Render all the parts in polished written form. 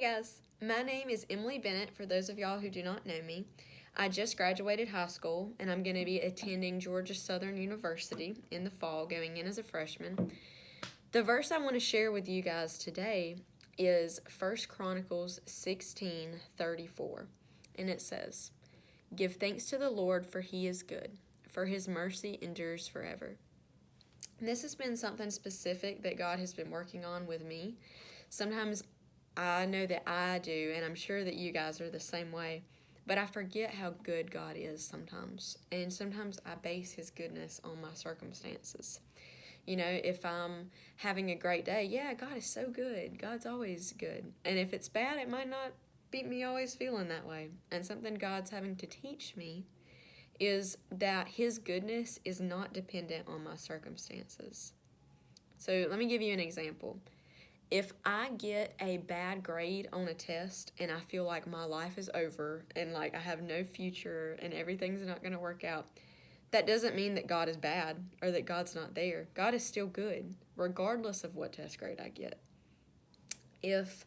guys, my name is Emily Bennett for those of y'all who do not know me. I just graduated high school and I'm going to be attending Georgia Southern University in the fall, going in as a freshman. The verse I want to share with you guys today is 1 Chronicles 16:34, and it says, "Give thanks to the Lord, for he is good, for his mercy endures forever." And this has been something specific that God has been working on with me. Sometimes I know that I do, and I'm sure that you guys are the same way, but I forget how good God is sometimes. And sometimes I base his goodness on my circumstances. You know, if I'm having a great day, yeah, God is so good. God's always good. And if it's bad, it might not be me always feeling that way. And something God's having to teach me is that his goodness is not dependent on my circumstances. So let me give you an example. If I get a bad grade on a test and I feel like my life is over and like I have no future and everything's not going to work out, that doesn't mean that God is bad or that God's not there. God is still good, regardless of what test grade I get. If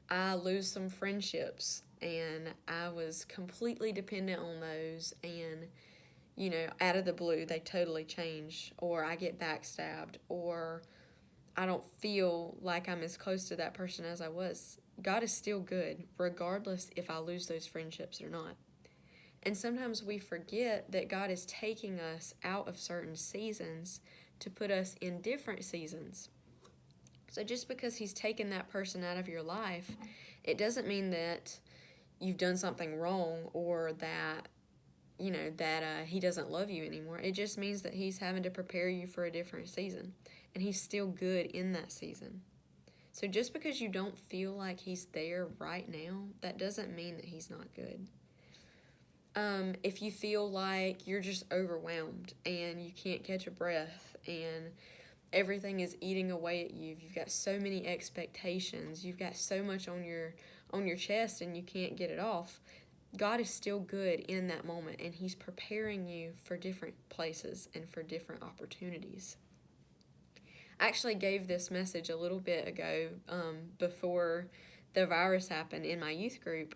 I lose some friendships and I was completely dependent on those and, you know, out of the blue, they totally change, or I get backstabbed, or I don't feel like I'm as close to that person as I was, God is still good, regardless if I lose those friendships or not. And sometimes we forget that God is taking us out of certain seasons to put us in different seasons. So just because he's taken that person out of your life, it doesn't mean that you've done something wrong or that, you know, that he doesn't love you anymore. It just means that he's having to prepare you for a different season. And he's still good in that season. So just because you don't feel like he's there right now, that doesn't mean that he's not good. If you feel like you're just overwhelmed and you can't catch a breath and everything is eating away at you, you've got so many expectations, you've got so much on your chest and you can't get it off, God is still good in that moment, and he's preparing you for different places and for different opportunities. I actually gave this message a little bit ago before the virus happened in my youth group,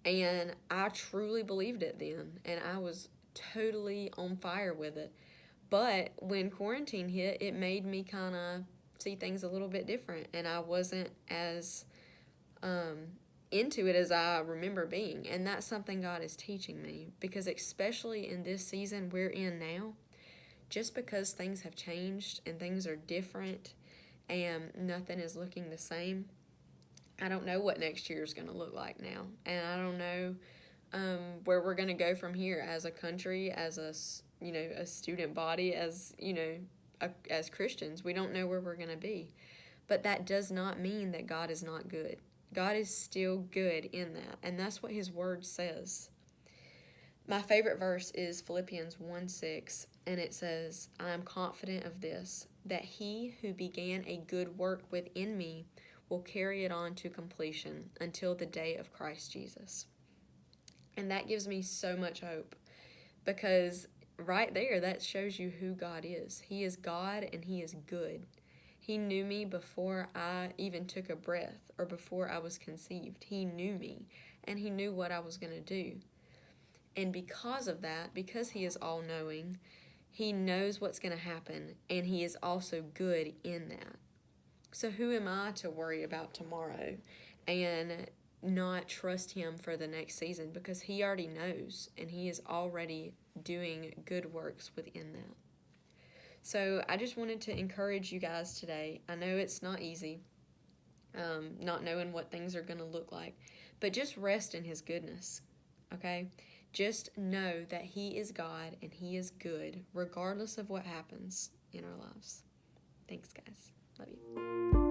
and I truly believed it then, and I was totally on fire with it. But when quarantine hit, it made me kind of see things a little bit different, and I wasn't as into it as I remember being. And that's something God is teaching me, because especially in this season we're in now, just because things have changed and things are different and nothing is looking the same, I don't know what next year is going to look like now. And I don't know where we're going to go from here as a country, as a student body, as, as Christians. We don't know where we're going to be. But that does not mean that God is not good. God is still good in that. And that's what his word says. My favorite verse is Philippians 1:6, and it says, "I am confident of this, that he who began a good work within me will carry it on to completion until the day of Christ Jesus." And that gives me so much hope, because right there, that shows you who God is. He is God and he is good. He knew me before I even took a breath or before I was conceived. He knew me and he knew what I was going to do. And because of that, because he is all-knowing, he knows what's going to happen, and he is also good in that. So who am I to worry about tomorrow and not trust him for the next season? Because he already knows, and he is already doing good works within that. So I just wanted to encourage you guys today. I know it's not easy, not knowing what things are going to look like, but just rest in his goodness, okay? Just know that he is God and he is good regardless of what happens in our lives. Thanks, guys. Love you.